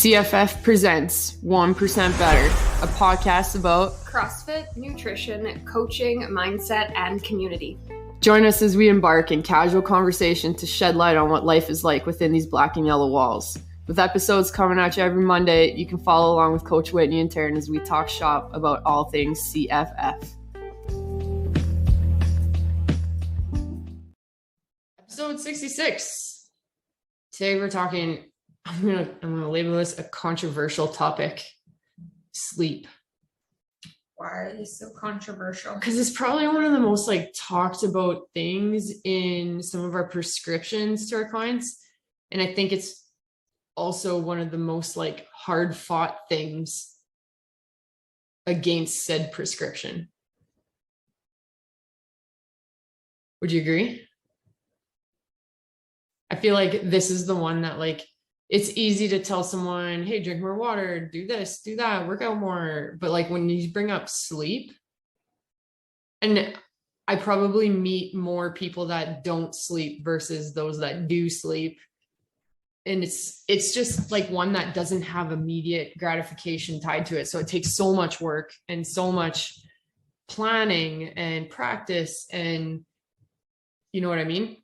CFF presents 1% Better, a podcast about CrossFit, nutrition, coaching, mindset, and community. Join us as we embark in casual conversation to shed light on what life is like within these black and yellow walls. With episodes coming at you every Monday, you can follow along with Coach Whitney and Taryn as we talk shop about all things CFF. Episode 66. Today we're talking, I'm gonna label this a controversial topic: sleep. Why are they so controversial? Because it's probably one of the most talked about things in some of our prescriptions to our clients. And I think it's also one of the most hard fought things against said prescription. Would you agree? I feel like this is the one that it's easy to tell someone, hey, drink more water, do this, do that, work out more. But when you bring up sleep, and I probably meet more people that don't sleep versus those that do sleep. And it's just one that doesn't have immediate gratification tied to it. So it takes so much work and so much planning and practice, and you know what I mean?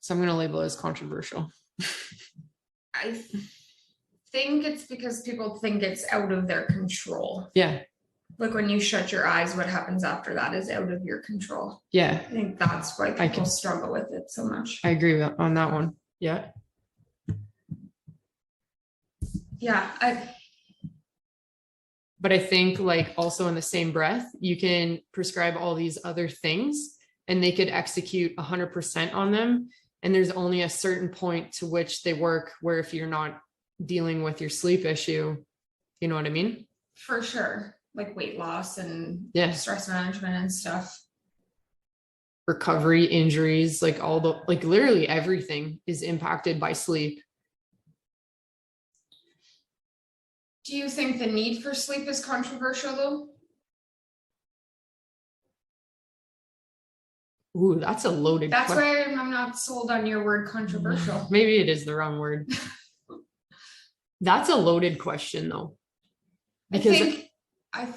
So I'm going to label it as controversial. I think it's because people think it's out of their control. Yeah. When you shut your eyes, what happens after that is out of your control. Yeah. I think that's why people struggle with it so much. I agree on that one. Yeah. Yeah. But I think also in the same breath, you can prescribe all these other things and they could execute 100% on them. And there's only a certain point to which they work, where if you're not dealing with your sleep issue, you know what I mean? For sure. Weight loss and stress management and stuff. Recovery, injuries, all the, literally everything is impacted by sleep. Do you think the need for sleep is controversial though? Ooh, that's a loaded question. That's why I'm not sold on your word controversial. Maybe it is the wrong word. That's a loaded question though. Because I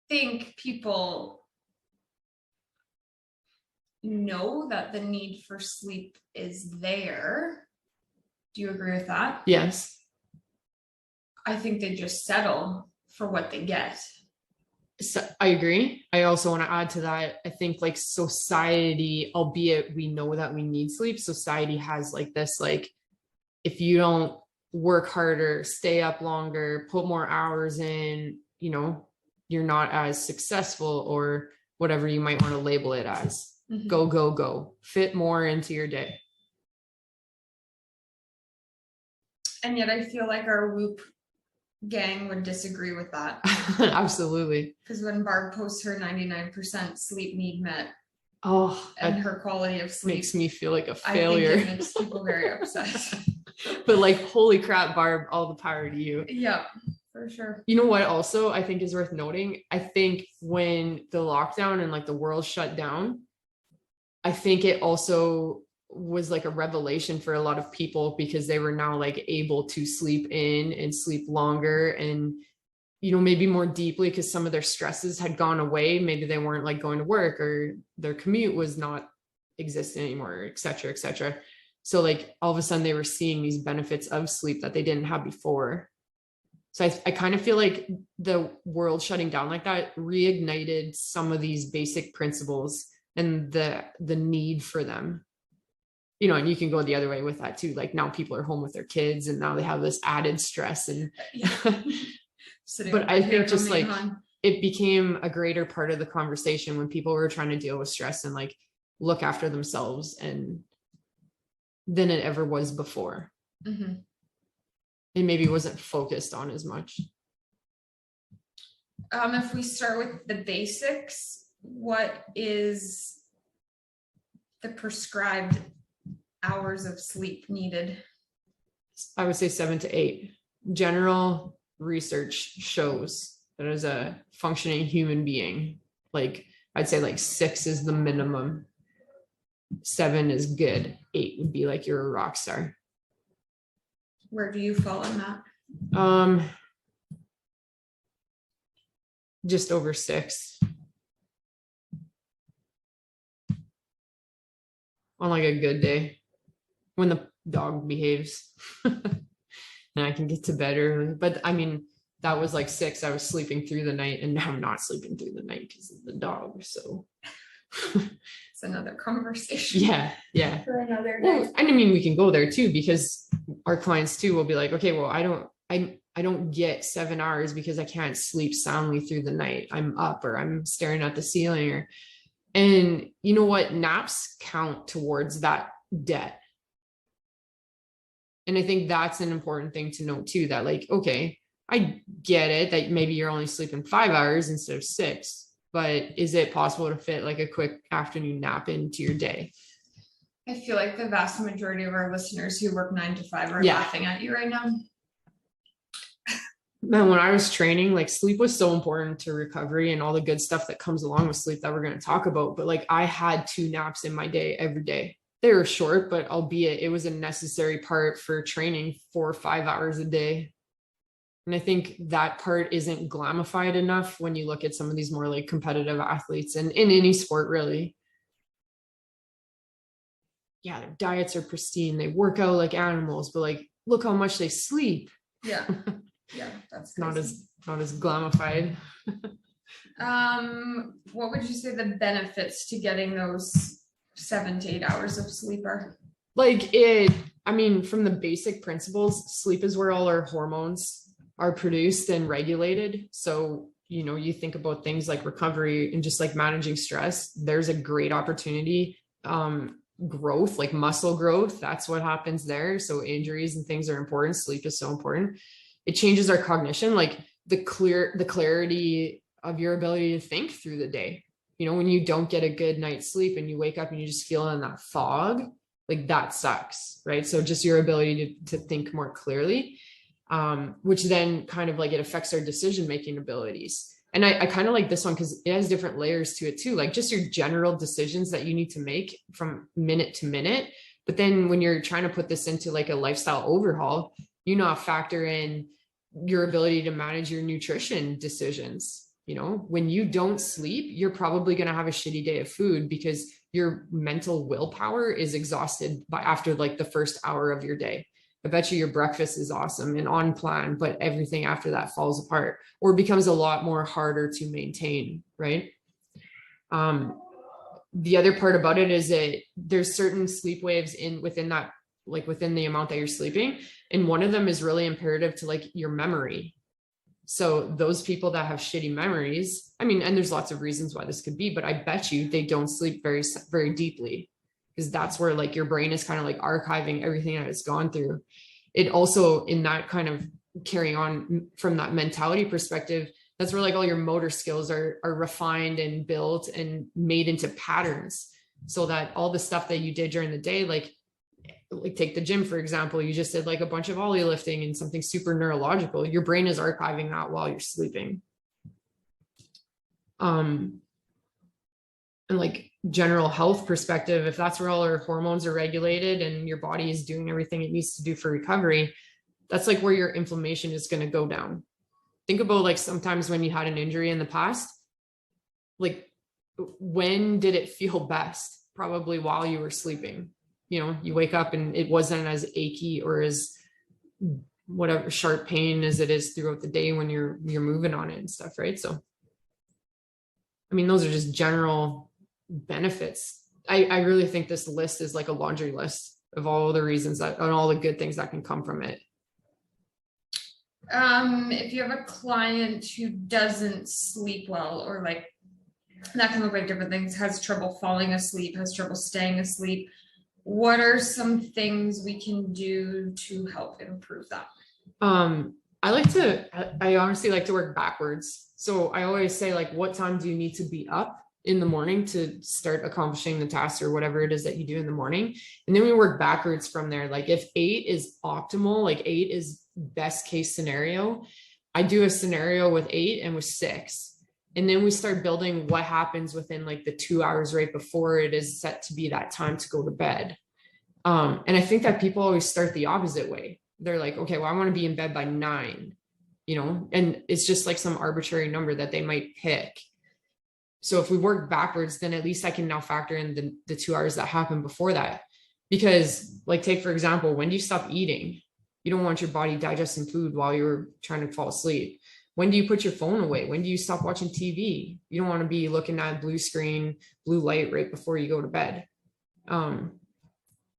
think people know that the need for sleep is there. Do you agree with that? Yes. I think they just settle for what they get. So I agree. I also want to add to that. I think society, albeit we know that we need sleep, society has this, if you don't work harder, stay up longer, put more hours in, you're not as successful, or whatever you might want to label it as. Mm-hmm. Go, fit more into your day. And yet I feel like our Whoop gang would disagree with that. Absolutely. Because when Barb posts her 99% sleep need met, and her quality of sleep makes me feel like a failure. I think it makes people very upset. But holy crap, Barb, all the power to you. Yeah, for sure. You know what also I think is worth noting? I think when the lockdown and the world shut down, I think it also was a revelation for a lot of people, because they were now able to sleep in and sleep longer, and maybe more deeply, because some of their stresses had gone away. Maybe they weren't going to work, or their commute was not existent anymore, et cetera, et cetera. So all of a sudden they were seeing these benefits of sleep that they didn't have before. So I kind of feel the world shutting down like that reignited some of these basic principles and the need for them. And you can go the other way with that too. Now people are home with their kids, and now they have this added stress. And but I think just it became a greater part of the conversation when people were trying to deal with stress and look after themselves, and than it ever was before. Mm-hmm. It maybe wasn't focused on as much. If we start with the basics, what is the prescribed hours of sleep needed? I would say 7 to 8. General research shows that as a functioning human being, I'd say 6 is the minimum. 7 is good. 8 would be you're a rock star. Where do you fall in that? Just over 6 on like a good day when the dog behaves and I can get to bed early. But I mean, that was like 6. I was sleeping through the night, and now I'm not sleeping through the night because of the dog. So It's another conversation. Yeah. For another day. Well, and I mean, we can go there too, because our clients too will be like, okay, well, I don't get 7 hours because I can't sleep soundly through the night. I'm up, or I'm staring at the ceiling, and you know what? Naps count towards that debt. And I think that's an important thing to note too, that like, okay, I get it that maybe you're only sleeping 5 hours instead of 6, but is it possible to fit like a quick afternoon nap into your day? I feel like the vast majority of our listeners who work 9 to 5 are Yeah. laughing at you right now. Man, when I was training, like sleep was so important to recovery and all the good stuff that comes along with sleep that we're going to talk about. But like I had 2 naps in my day every day. They were short, but albeit it was a necessary part for training 4 or 5 hours a day. And I think that part isn't glamified enough when you look at some of these more like competitive athletes and in any sport, really. Yeah, their diets are pristine. They work out like animals, but like, look how much they sleep. Yeah. Yeah, that's crazy. not as glamified. What would you say the benefits to getting those 7 to 8 hours of sleep are? Like I mean, from the basic principles, sleep is where all our hormones are produced and regulated. So, you know, you think about things like recovery and just like managing stress, there's a great opportunity. Growth, like muscle growth, that's what happens there. So injuries and things are important. Sleep is so important. It changes our cognition, like the clarity of your ability to think through the day. You know, when you don't get a good night's sleep and you wake up and you just feel in that fog, like that sucks, right? So just your ability to think more clearly, which then kind of like it affects our decision-making abilities. And I kind of like this one because it has different layers to it too, like just your general decisions that you need to make from minute to minute. But then when you're trying to put this into like a lifestyle overhaul, you now factor in your ability to manage your nutrition decisions. You know, when you don't sleep, you're probably going to have a shitty day of food because your mental willpower is exhausted by after like the first hour of your day. I bet you your breakfast is awesome and on plan, but everything after that falls apart or becomes a lot more harder to maintain, right? The other part about it is that there's certain sleep waves within that, like within the amount that you're sleeping. And one of them is really imperative to like your memory. So those people that have shitty memories, I mean, and there's lots of reasons why this could be, but I bet you they don't sleep very, very deeply, because that's where like your brain is kind of like archiving everything that it's gone through. It also, in that kind of carrying on from that mentality perspective, that's where like all your motor skills are refined and built and made into patterns, so that all the stuff that you did during the day, like take the gym, for example, you just did like a bunch of ollie lifting and something super neurological, your brain is archiving that while you're sleeping. And like general health perspective, if that's where all our hormones are regulated and your body is doing everything it needs to do for recovery, that's like where your inflammation is going to go down. Think about like sometimes when you had an injury in the past, like when did it feel best? Probably while you were sleeping. You know, you wake up and it wasn't as achy or as whatever sharp pain as it is throughout the day when you're moving on it and stuff, right? So, I mean, those are just general benefits. I really think this list is like a laundry list of all the reasons that and all the good things that can come from it. If you have a client who doesn't sleep well, or like that can look like different things, has trouble falling asleep, has trouble staying asleep, what are some things we can do to help improve that? I honestly like to work backwards. So I always say, like, what time do you need to be up in the morning to start accomplishing the task or whatever it is that you do in the morning? And then we work backwards from there. Like if 8 is optimal, like 8 is best case scenario, I do a scenario with 8 and with 6. And then we start building what happens within like the 2 hours right before it is set to be that time to go to bed. And I think that people always start the opposite way. they're like, okay, well, I want to be in bed by 9, and it's just like some arbitrary number that they might pick. So if we work backwards, then at least I can now factor in the 2 hours that happened before that. Because like, take, for example, when do you stop eating? You don't want your body digesting food while you're trying to fall asleep. When do you put your phone away? When do you stop watching TV? You don't want to be looking at blue screen, blue light right before you go to bed.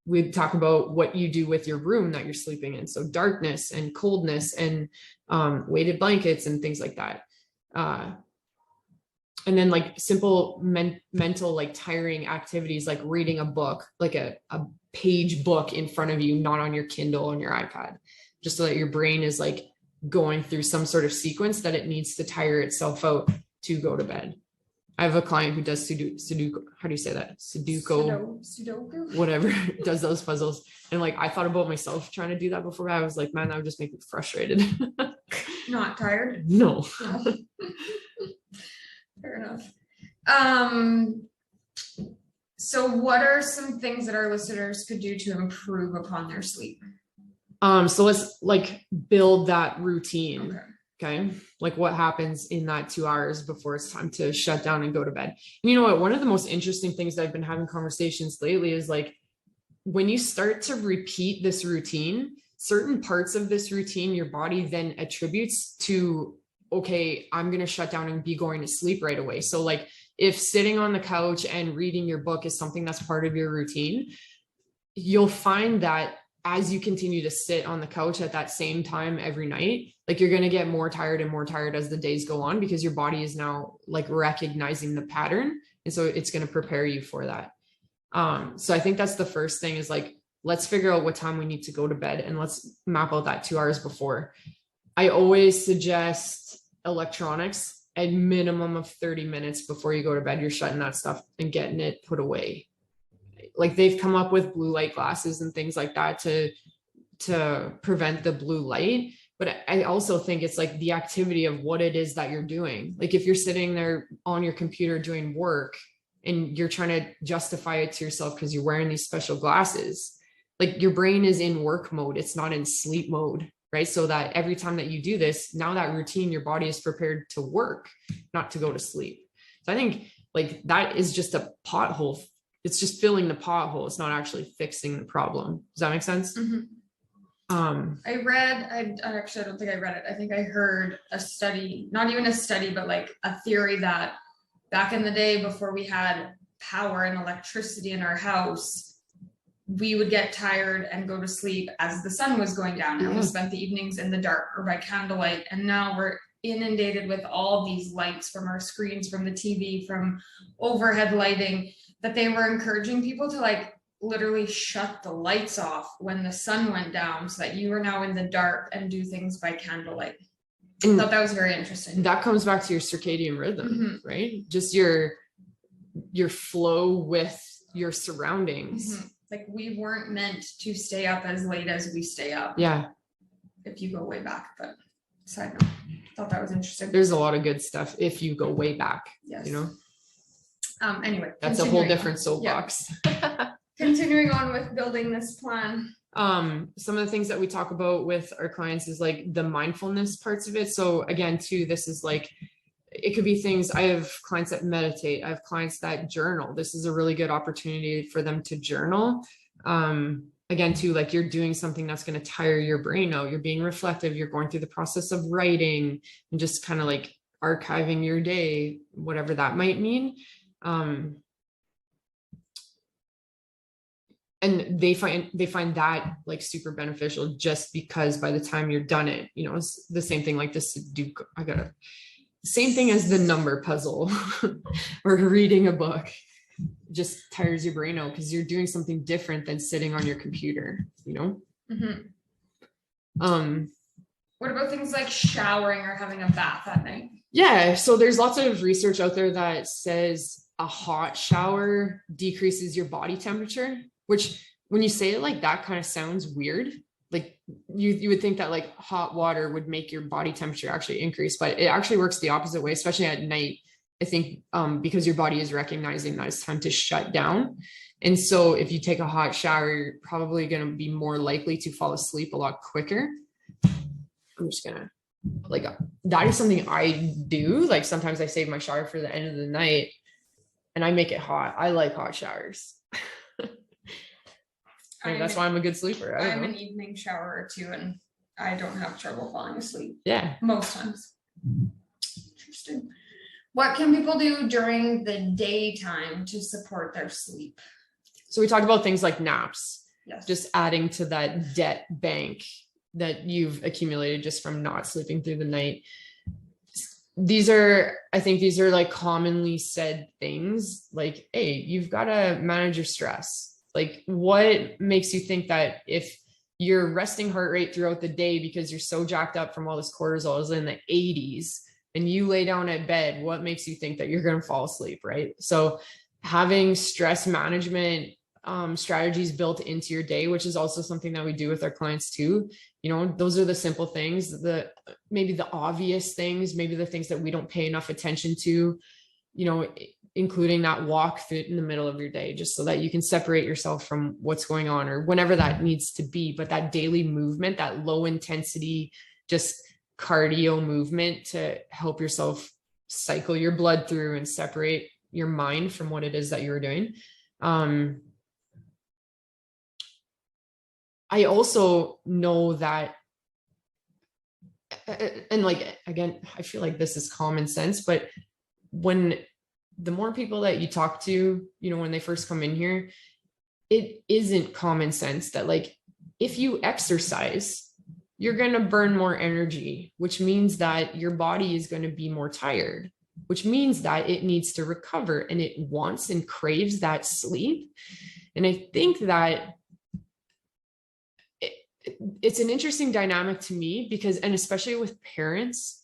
We talk about what you do with your room that you're sleeping in. So darkness and coldness and weighted blankets and things like that. And then like simple mental, like tiring activities, like reading a book, like a page book in front of you, not on your Kindle, on your iPad, just so that your brain is like going through some sort of sequence that it needs to tire itself out to go to bed. I have a client who does Sudoku. How do you say that? Sudoku, whatever, does those puzzles. And like, I thought about myself trying to do that before. I was like, man, that would just make me frustrated. Not tired? No. Fair enough. So what are some things that our listeners could do to improve upon their sleep? So let's like build that routine. Okay. Like what happens in that 2 hours before it's time to shut down and go to bed. And you know what? One of the most interesting things that I've been having conversations lately is like, when you start to repeat this routine, certain parts of this routine, your body then attributes to, okay, I'm going to shut down and be going to sleep right away. So like if sitting on the couch and reading your book is something that's part of your routine, you'll find that as you continue to sit on the couch at that same time every night, like you're going to get more tired and more tired as the days go on, because your body is now like recognizing the pattern. And so it's going to prepare you for that. So I think that's the first thing, is like, let's figure out what time we need to go to bed and let's map out that 2 hours before. I always suggest electronics at minimum of 30 minutes before you go to bed. You're shutting that stuff and getting it put away. Like they've come up with blue light glasses and things like that to prevent the blue light. But I also think it's like the activity of what it is that you're doing. Like if you're sitting there on your computer doing work and you're trying to justify it to yourself because you're wearing these special glasses, like your brain is in work mode. It's not in sleep mode, right? So that every time that you do this, now that routine, your body is prepared to work, not to go to sleep. So I think like that is just a pothole. It's just filling the pothole. It's not actually fixing the problem. Does that make sense? Mm-hmm. I actually, I don't think I read it. I think I heard a study, not even a study, but like a theory that back in the day before we had power and electricity in our house, we would get tired and go to sleep as the sun was going down. And we spent the evenings in the dark or by candlelight. And now we're inundated with all these lights from our screens, from the TV, from overhead lighting, that they were encouraging people to like literally shut the lights off when the sun went down so that you are now in the dark and do things by candlelight. I thought that was very interesting. That comes back to your circadian rhythm, right? Just your flow with your surroundings. Mm-hmm. Like we weren't meant to stay up as late as we stay up. Yeah. If you go way back, but side note, thought that was interesting. There's a lot of good stuff if you go way back. Yes. You know? Anyway. That's a whole different soapbox. Yeah. Continuing on with building this plan. Some of the things that we talk about with our clients is like the mindfulness parts of it. So again, too, this is like, it could be things. I have clients that meditate. I have clients that journal. This is a really good opportunity for them to journal. Again, too, like you're doing something that's going to tire your brain out. You're being reflective. You're going through the process of writing and just kind of like archiving your day, whatever that might mean. And they find that like super beneficial just because by the time you're done it, you know, it's the same thing like this Sudoku. Same thing as the number puzzle or reading a book. Just tires your brain out because you're doing something different than sitting on your computer, you know? Mm-hmm. What about things like showering or having a bath at night? Yeah. So there's lots of research out there that says a hot shower decreases your body temperature, which when you say it like that kind of sounds weird. Like you would think that like hot water would make your body temperature actually increase, but it actually works the opposite way, especially at night. I think because your body is recognizing that it's time to shut down. And so if you take a hot shower, you're probably going to be more likely to fall asleep a lot quicker. I'm just going to like, that is something I do. Like sometimes I save my shower for the end of the night and I make it hot. I like hot showers. That's why I'm a good sleeper. I'm an evening shower too, and I don't have trouble falling asleep. Yeah. Most times. Interesting. What can people do during the daytime to support their sleep? So we talked about things like naps. Yes. Just adding to that debt bank that you've accumulated just from not sleeping through the night. I think these are like commonly said things like, hey, you've got to manage your stress. Like, what makes you think that if your resting heart rate throughout the day, because you're so jacked up from all this cortisol is in the 80s and you lay down at bed, what makes you think that you're going to fall asleep? Right. So having stress management strategies built into your day, which is also something that we do with our clients too. Those are the simple things, maybe the obvious things, maybe the things that we don't pay enough attention to, including that walk through in the middle of your day, just so that you can separate yourself from what's going on or whenever that needs to be. But that daily movement, that low intensity, just cardio movement to help yourself cycle your blood through and separate your mind from what it is that you're doing. I also know that, and like, again, I feel like this is common sense, but the more people that you talk to, when they first come in here, it isn't common sense that like, if you exercise, you're going to burn more energy, which means that your body is going to be more tired, which means that it needs to recover and it wants and craves that sleep. And I think that it's an interesting dynamic to me and especially with parents,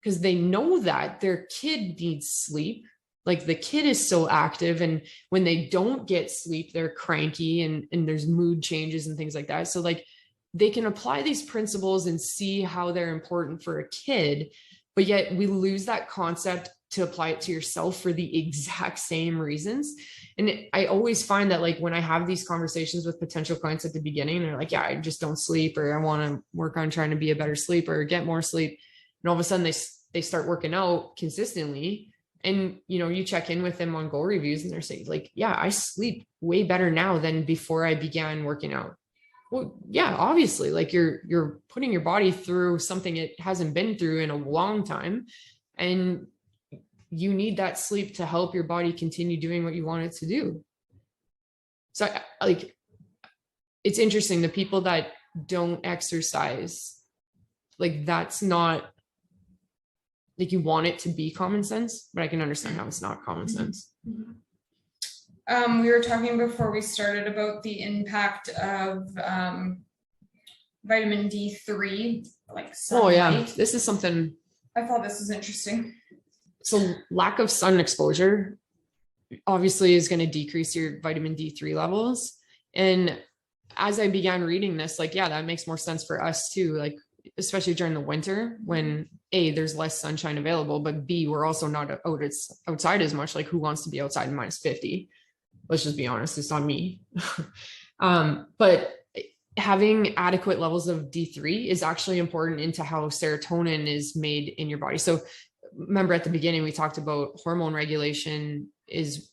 because they know that their kid needs sleep. Like the kid is so active, and when they don't get sleep, they're cranky and there's mood changes and things like that. So like they can apply these principles and see how they're important for a kid, but yet we lose that concept to apply it to yourself for the exact same reasons. And I always find that like when I have these conversations with potential clients at the beginning, they're like, yeah, I just don't sleep, or I want to work on trying to be a better sleeper or get more sleep. And all of a sudden they start working out consistently. And, you check in with them on goal reviews and they're saying like, yeah, I sleep way better now than before I began working out. Well, yeah, obviously, like you're putting your body through something it hasn't been through in a long time. And you need that sleep to help your body continue doing what you want it to do. So like, it's interesting. The people that don't exercise, like that's not like, you want it to be common sense, but I can understand how it's not common sense. We were talking before we started about the impact of vitamin D3, like sunlight. Oh yeah, this is something. I thought this was interesting. So lack of sun exposure obviously is going to decrease your vitamin D3 levels. And as I began reading this, like, yeah, that makes more sense for us too. Like, especially during the winter when A, there's less sunshine available, but B, we're also not outside as much. Like, who wants to be outside in -50? Let's just be honest. It's not me. But having adequate levels of D3 is actually important into how serotonin is made in your body. So remember at the beginning, we talked about hormone regulation is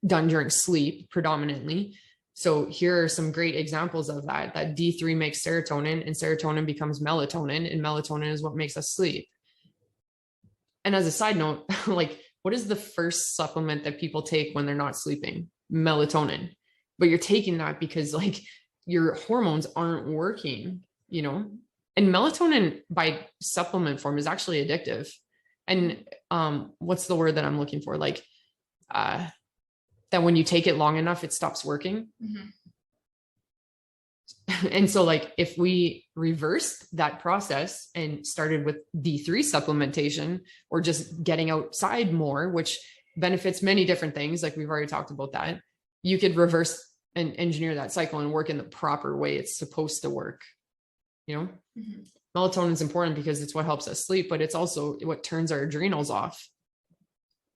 done during sleep predominantly. So here are some great examples of that D3 makes serotonin, and serotonin becomes melatonin, and melatonin is what makes us sleep. And as a side note, like, what is the first supplement that people take when they're not sleeping? Melatonin. But you're taking that because like your hormones aren't working, and melatonin by supplement form is actually addictive. And what's the word that I'm looking for? Like, that when you take it long enough, it stops working. Mm-hmm. And so like, if we reversed that process and started with D3 supplementation, or just getting outside more, which benefits many different things, like we've already talked about that, you could reverse and engineer that cycle and work in the proper way it's supposed to work. Mm-hmm. Melatonin is important because it's what helps us sleep, but it's also what turns our adrenals off.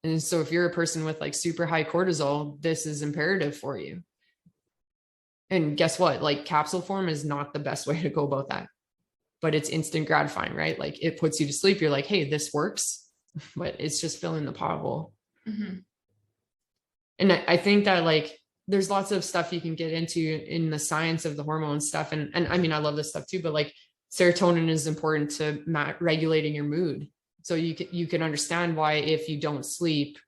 And so if you're a person with like super high cortisol, this is imperative for you. And guess what? Like capsule form is not the best way to go about that, but it's instant gratifying, right? Like it puts you to sleep. You're like, hey, this works, but it's just filling the pothole. Mm-hmm. And I think that like, there's lots of stuff you can get into in the science of the hormone stuff. And I mean, I love this stuff too, but like serotonin is important to regulating your mood. So you can understand why if you don't sleep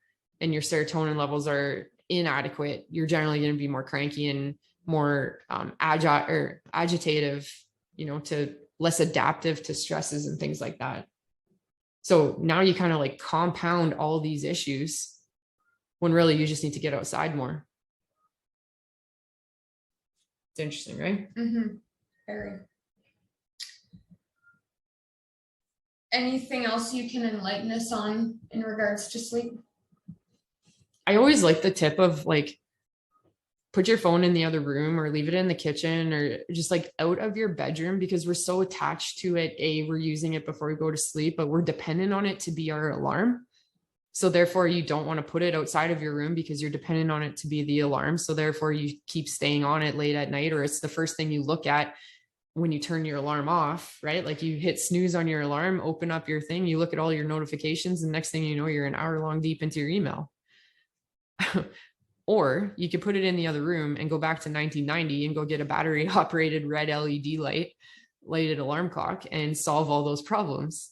and your serotonin levels are inadequate, you're generally going to be more cranky and more agile or agitative, to less adaptive to stresses and things like that. So now you kind of like compound all these issues when really you just need to get outside more. It's interesting, right? Mm-hmm. Very. Anything else you can enlighten us on in regards to sleep? I always like the tip of like, put your phone in the other room or leave it in the kitchen or just like out of your bedroom, because we're so attached to it. We're using it before we go to sleep, but we're dependent on it to be our alarm. So therefore you don't want to put it outside of your room because you're dependent on it to be the alarm. So therefore you keep staying on it late at night, or it's the first thing you look at when you turn your alarm off, right? Like you hit snooze on your alarm, open up your thing, you look at all your notifications, and next thing you know, you're an hour long deep into your email. Or you could put it in the other room and go back to 1990 and go get a battery operated red LED lighted alarm clock and solve all those problems.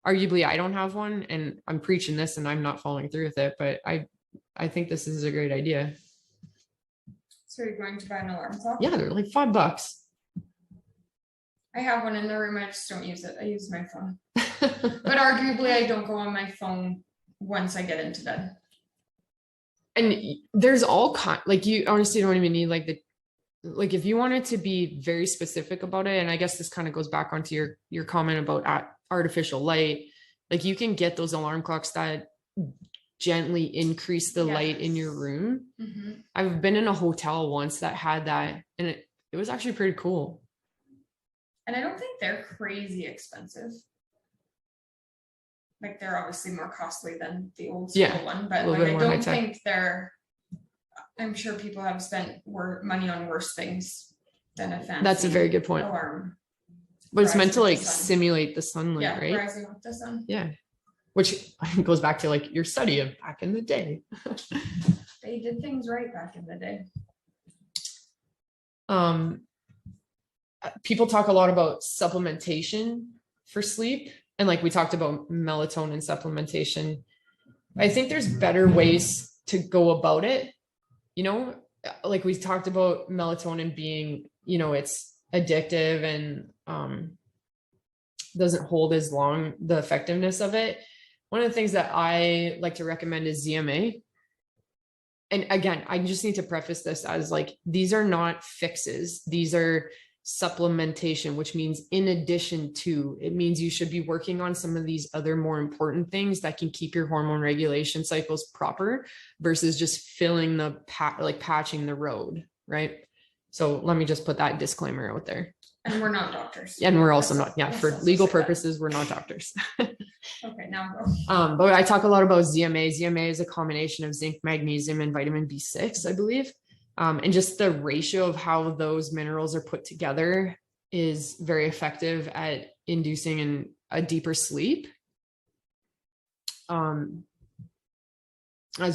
Arguably, I don't have one and I'm preaching this and I'm not following through with it, but I think this is a great idea. So you're going to buy an alarm clock? Yeah, they're like $5. I have one in the room. I just don't use it. I use my phone. But arguably, I don't go on my phone once I get into bed. And there's all like you honestly don't even need like if you wanted to be very specific about it, and I guess this kind of goes back onto your comment about artificial light, like you can get those alarm clocks that gently increase the light in your room. Mm-hmm. I've been in a hotel once that had that, and it was actually pretty cool. And I don't think they're crazy expensive. Like they're obviously more costly than the old school one, but like I don't think I'm sure people have spent money on worse things than a fancy. That's a very good point. Alarm. But it's meant to like simulate the sunlight, right? Rising with the sun. Yeah. Which goes back to like your study of back in the day. They did things right back in the day. People talk a lot about supplementation for sleep. And like we talked about melatonin supplementation. I think there's better ways to go about it. Like we talked about melatonin being, it's addictive and doesn't hold as long, the effectiveness of it. One of the things that I like to recommend is ZMA. And again, I just need to preface this as like, these are not fixes. These are supplementation, which means in addition to, it means you should be working on some of these other more important things that can keep your hormone regulation cycles proper versus just filling the patching the road, right? So let me just put that disclaimer out there. And we're not doctors. And we're also not, for legal purposes, we're not doctors. Okay, now go. But I talk a lot about ZMA. ZMA is a combination of zinc, magnesium, and vitamin B6, I believe. And just the ratio of how those minerals are put together is very effective at inducing a deeper sleep. As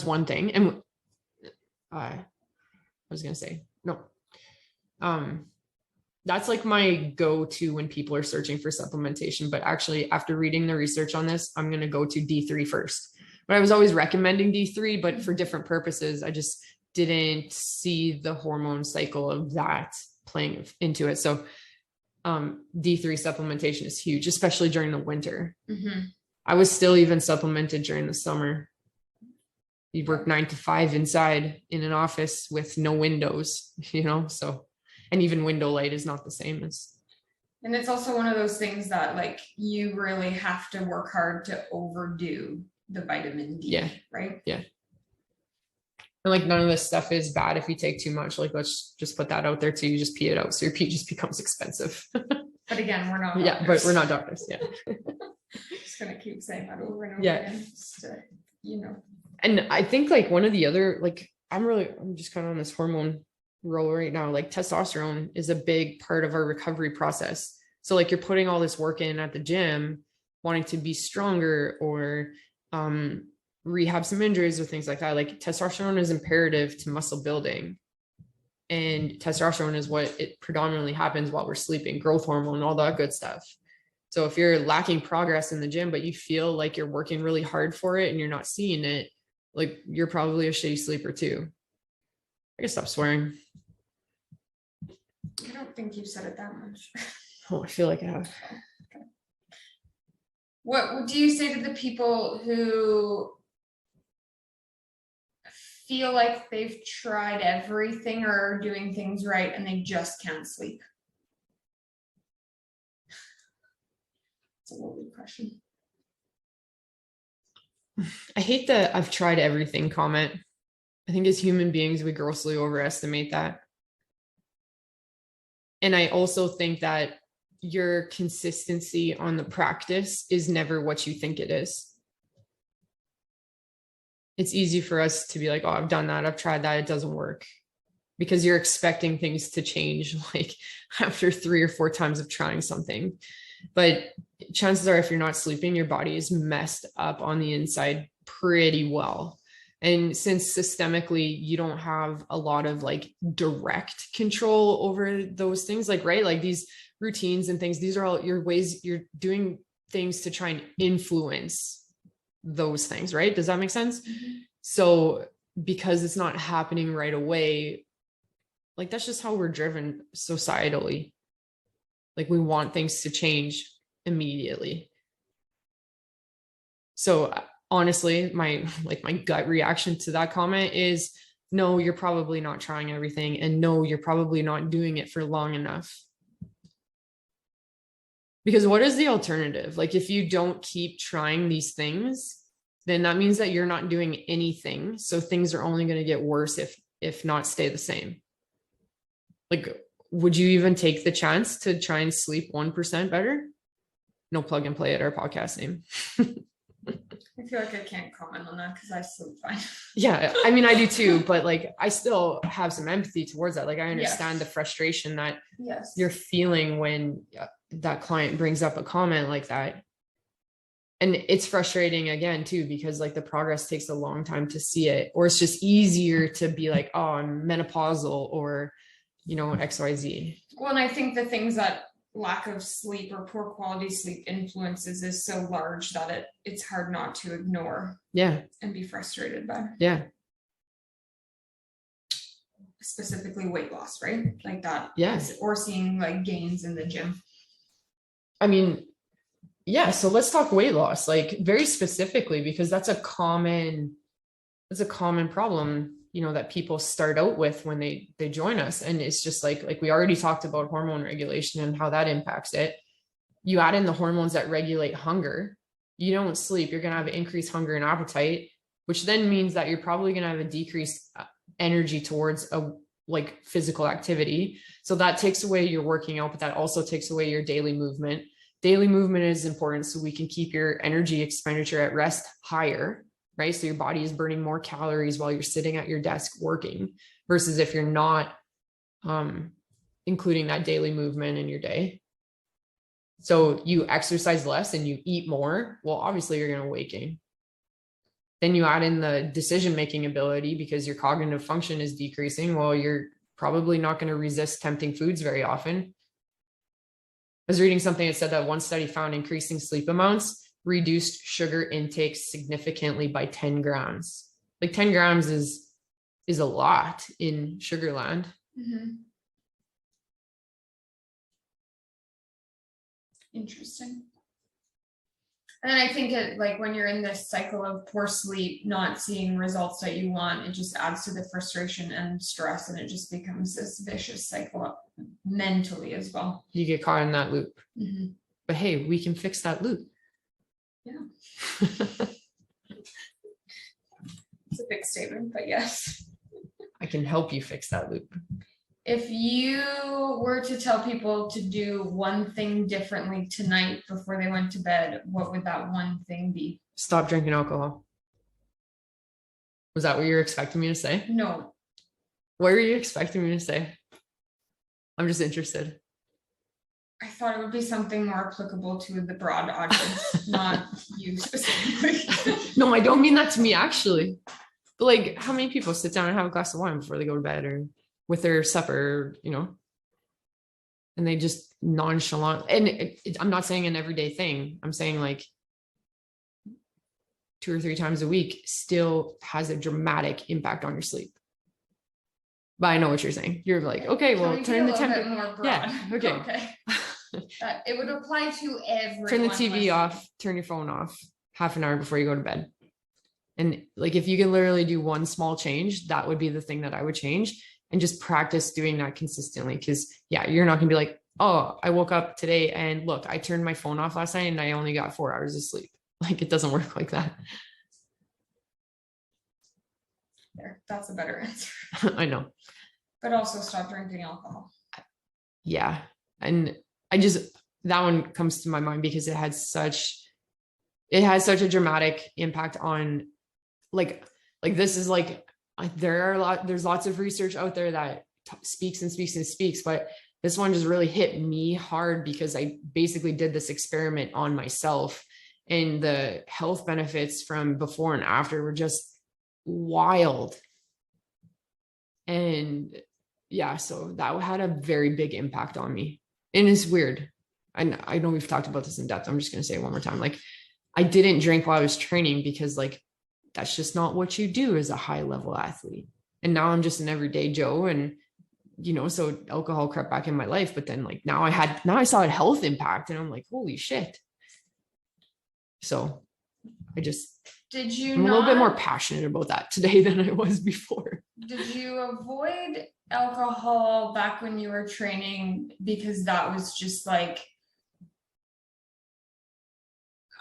one thing. And I was going to say, no. That's like my go-to when people are searching for supplementation. But actually, after reading the research on this, I'm going to go to D3 first. But I was always recommending D3, but for different purposes. I just didn't see the hormone cycle of that playing into it. So D3 supplementation is huge, especially during the winter. Mm-hmm. I was still even supplemented during the summer. You work 9 to 5 inside in an office with no windows, so, and even window light is not the same as. And it's also one of those things that like you really have to work hard to overdo the vitamin D, right? Yeah. And like none of this stuff is bad if you take too much. Like let's just put that out there too. You just pee it out, so your pee just becomes expensive. But again, we're not doctors. But we're not doctors. Yeah. Just gonna keep saying that over and over again. you know. And I think like one of the other, like, I'm just kind of on this hormone roll right now. Like testosterone is a big part of our recovery process. So like you're putting all this work in at the gym, wanting to be stronger or rehab some injuries or things like that. Like testosterone is imperative to muscle building. And testosterone is what it predominantly happens while we're sleeping, growth hormone, all that good stuff. So if you're lacking progress in the gym, but you feel like you're working really hard for it and you're not seeing it, like you're probably a shitty sleeper too. I can stop swearing. I don't think you've said it that much. Oh, I feel like I have. Okay. What do you say to the people who feel like they've tried everything or are doing things right and they just can't sleep? It's a loaded question. I hate the I've tried everything comment. I think as human beings, we grossly overestimate that. And I also think that your consistency on the practice is never what you think it is. It's easy for us to be like, oh, I've done that. I've tried that. It doesn't work because you're expecting things to change like after 3 or 4 times of trying something. But chances are, if you're not sleeping, your body is messed up on the inside pretty well. And since systemically, you don't have a lot of like direct control over those things, like, right, like these routines and things, these are all your ways you're doing things to try and influence those things, right? Does that make sense? Mm-hmm. So because it's not happening right away, like that's just how we're driven societally. Like we want things to change immediately. So honestly, my gut reaction to that comment is no, you're probably not trying everything, and no, you're probably not doing it for long enough. Because what is the alternative? Like if you don't keep trying these things, then that means that you're not doing anything. So things are only going to get worse if not stay the same. Like, would you even take the chance to try and sleep 1% better? No plug and play at our podcast name. I feel like I can't comment on that because I sleep fine. Yeah, I mean, I do too, but like I still have some empathy towards that. Like I understand the frustration that you're feeling when that client brings up a comment like that. And it's frustrating again too, because like the progress takes a long time to see it, or it's just easier to be like, oh, I'm menopausal or, you know, XYZ. Well, and I think the things that lack of sleep or poor quality sleep influences is so large that it's hard not to ignore. Yeah. And be frustrated by. Yeah. Specifically weight loss, right? Like that. Yes. Or seeing like gains in the gym. I mean, yeah. So let's talk weight loss, like very specifically, because that's a common problem, you know, that people start out with when they join us. And it's just like we already talked about hormone regulation and how that impacts it. You add in the hormones that regulate hunger. You don't sleep, you're going to have increased hunger and appetite, which then means that you're probably going to have a decreased energy towards a like physical activity. So that takes away your working out, but that also takes away your daily movement. Daily movement is important so we can keep your energy expenditure at rest higher, right? So your body is burning more calories while you're sitting at your desk working versus if you're not including that daily movement in your day. So you exercise less and you eat more. Well, obviously you're going to weight gain. Then you add in the decision-making ability because your cognitive function is decreasing. Well, you're probably not going to resist tempting foods very often. I was reading something that said that one study found increasing sleep amounts reduced sugar intake significantly by 10 grams. Like 10 grams is a lot in Sugarland. Mm-hmm. Interesting. And then I think it, like when you're in this cycle of poor sleep, not seeing results that you want, it just adds to the frustration and stress, and it just becomes this vicious cycle mentally as well. You get caught in that loop. Mm-hmm. But hey, we can fix that loop. Yeah. It's a big statement, but yes. I can help you fix that loop. If you were to tell people to do one thing differently tonight before they went to bed, what would that one thing be? Stop drinking alcohol. Was that what you were expecting me to say? No, What were you expecting me to say? I'm just interested. I thought it would be something more applicable to the broad audience, not you specifically. No, I don't mean that to me actually. But like, how many people sit down and have a glass of wine before they go to bed or with their supper, and they just nonchalant. And I'm not saying an everyday thing. I'm saying like 2 or 3 times a week still has a dramatic impact on your sleep. But I know what you're saying. You're like, okay, well, turn the temperature. More broad? Yeah, okay. Okay. It would apply to everyone. Turn the TV off, turn your phone off half an hour before you go to bed. And like, if you can literally do one small change, that would be the thing that I would change, and just practice doing that consistently. Cause yeah, you're not gonna be like, oh, I woke up today and look, I turned my phone off last night and I only got 4 hours of sleep. Like, it doesn't work like that. There, that's a better answer. I know. But also stop drinking alcohol. Yeah. And that one comes to my mind because it has such a dramatic impact on like this is like, there's lots of research out there that speaks and speaks and speaks, but this one just really hit me hard because I basically did this experiment on myself, and the health benefits from before and after were just wild. And yeah, so that had a very big impact on me. And it's weird. I know we've talked about this in depth. I'm just going to say it one more time. Like, I didn't drink while I was training because like, that's just not what you do as a high level athlete. And now I'm just an everyday Joe. And, so alcohol crept back in my life, but then like now I saw a health impact and I'm like, holy shit. So I'm a little bit more passionate about that today than I was before. Did you avoid alcohol back when you were training because that was just like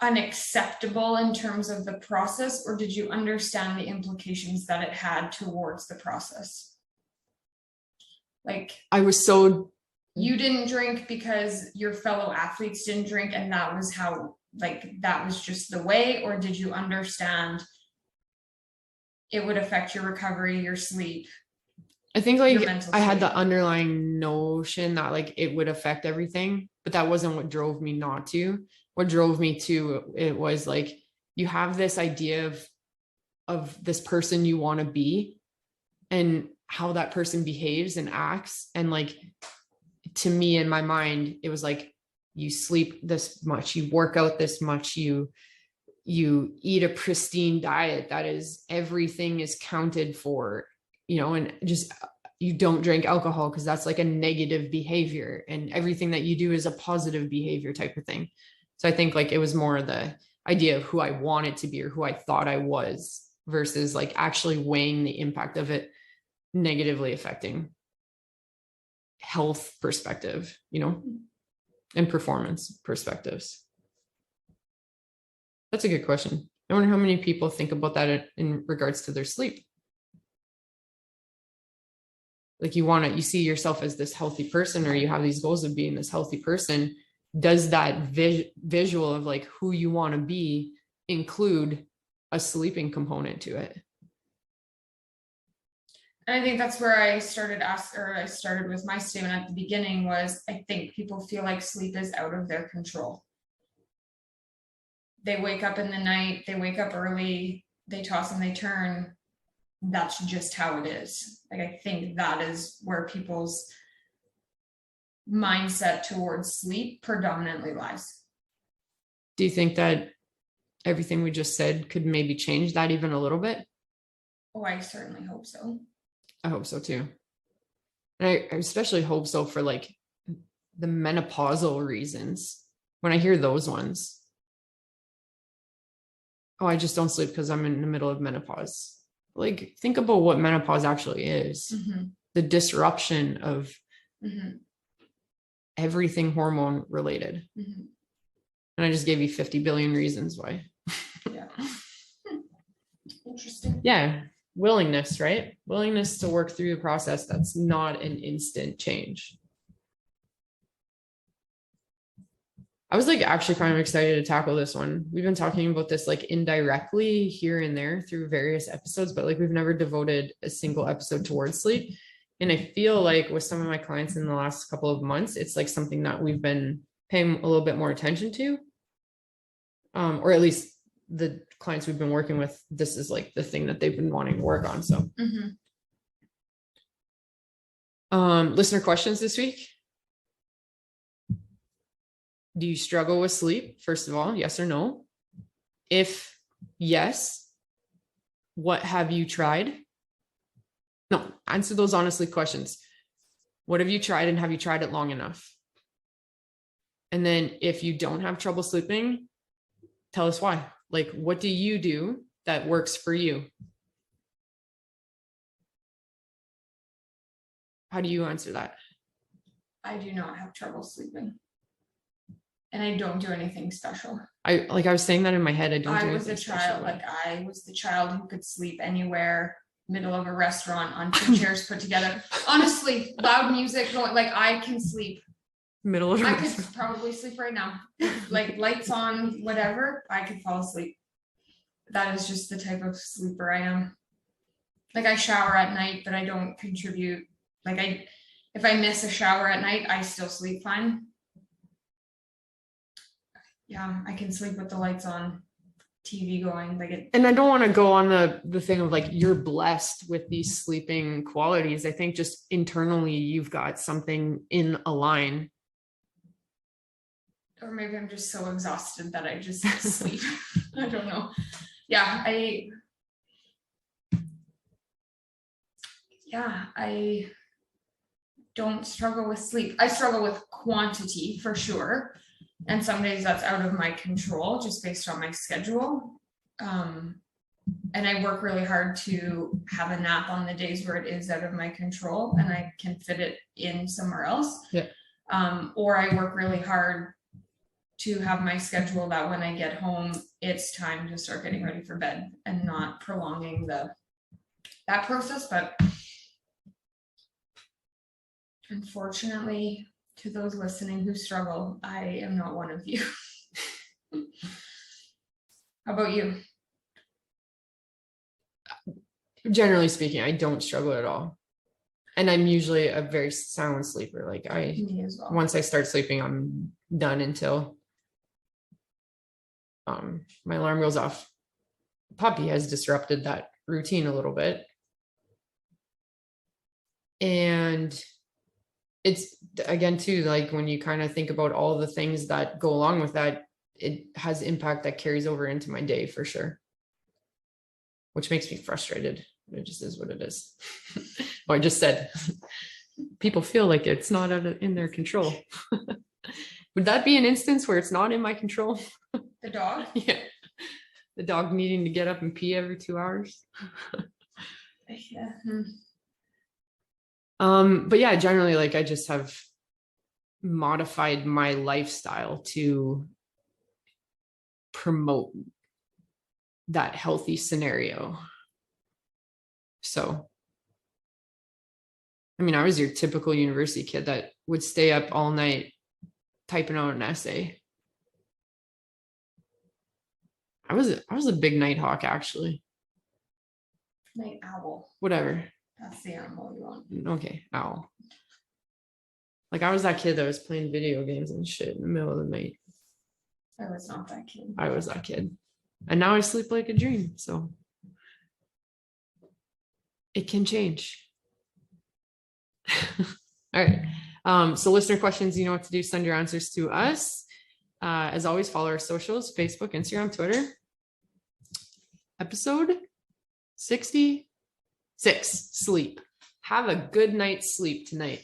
unacceptable in terms of the process, or did you understand the implications that it had towards the process? Like, you didn't drink because your fellow athletes didn't drink and that was how, like, that was just the way, or did you understand it would affect your recovery, your sleep? I think like I had the underlying notion that like it would affect everything, but that wasn't what drove me not to. What drove me to it was like, you have this idea of this person you want to be and how that person behaves and acts. And like, to me, in my mind, it was like, you sleep this much, you work out this much, you eat a pristine diet that is, everything is counted for, and just, you don't drink alcohol because that's like a negative behavior, and everything that you do is a positive behavior type of thing. So I think like it was more the idea of who I wanted to be or who I thought I was versus like actually weighing the impact of it negatively affecting health perspective, and performance perspectives. That's a good question. I wonder how many people think about that in regards to their sleep. Like, you see yourself as this healthy person, or you have these goals of being this healthy person. Does that visual of like who you want to be include a sleeping component to it? And I think that's where I started with my statement at the beginning was, I think people feel like sleep is out of their control. They wake up in the night, they wake up early, they toss and they turn. That's just how it is. Like, I think that is where people's mindset towards sleep predominantly lies. Do you think that everything we just said could maybe change that even a little bit? Oh, I certainly hope so. I hope so too. And I especially hope so for like the menopausal reasons. When I hear those ones, oh, I just don't sleep because I'm in the middle of menopause. Like, think about what menopause actually is. Mm-hmm. The disruption of everything hormone related. Mm-hmm. And I just gave you 50 billion reasons why. Yeah. Interesting. Yeah. Willingness, right? Willingness to work through the process. That's not an instant change. I was like actually kind of excited to tackle this one. We've been talking about this like indirectly here and there through various episodes, but like we've never devoted a single episode towards sleep. And I feel like with some of my clients in the last couple of months, it's like something that we've been paying a little bit more attention to. Or at least the clients we've been working with, this is like the thing that they've been wanting to work on. So listener questions this week. Do you struggle with sleep? First of all, yes or no? If yes, what have you tried? No, answer those honestly questions. What have you tried, and have you tried it long enough? And then if you don't have trouble sleeping, tell us why. Like, what do you do that works for you? How do you answer that? I do not have trouble sleeping. And I don't do anything special. I was saying that in my head. I was the child who could sleep anywhere, middle of a restaurant on 2 chairs put together. Honestly, loud music going, like I can sleep. Middle of a I could probably sleep right now. Like lights on, whatever, I could fall asleep. That is just the type of sleeper I am. Like I shower at night, but I don't contribute. Like if I miss a shower at night, I still sleep fine. Yeah, I can sleep with the lights on, TV going, like it. And I don't want to go on the thing of like you're blessed with these sleeping qualities. I think just internally you've got something in a line. Or maybe I'm just so exhausted that I just sleep. I don't know. Yeah, I don't struggle with sleep. I struggle with quantity for sure. And some days that's out of my control just based on my schedule. And I work really hard to have a nap on the days where it is out of my control and I can fit it in somewhere else. Yeah. Or I work really hard to have my schedule that when I get home, it's time to start getting ready for bed and not prolonging that process. But unfortunately, to those listening who struggle, I am not one of you. How about you? Generally speaking, I don't struggle at all. And I'm usually a very sound sleeper. Like Me as well. Once I start sleeping, I'm done until my alarm goes off. Puppy has disrupted that routine a little bit. And it's again too, like when you kind of think about all the things that go along with that, it has impact that carries over into my day for sure, which makes me frustrated. It just is what it is. Well, I just said people feel like it's not in their control. Would that be an instance where it's not in my control? The dog? Yeah. The dog needing to get up and pee every 2 hours. Yeah. But yeah, generally, like I just have modified my lifestyle to promote that healthy scenario. So, I mean, I was your typical university kid that would stay up all night typing out an essay. I was a big night hawk, actually. Night owl. Whatever. That's the animal you want. Okay, owl. Like I was that kid that was playing video games and shit in the middle of the night. I was not that kid. I was that kid. And now I sleep like a dream. So it can change. All right. So listener questions, you know what to do. Send your answers to us. As always, follow our socials, Facebook, Instagram, Twitter. Episode 66, sleep. Have a good night's sleep tonight.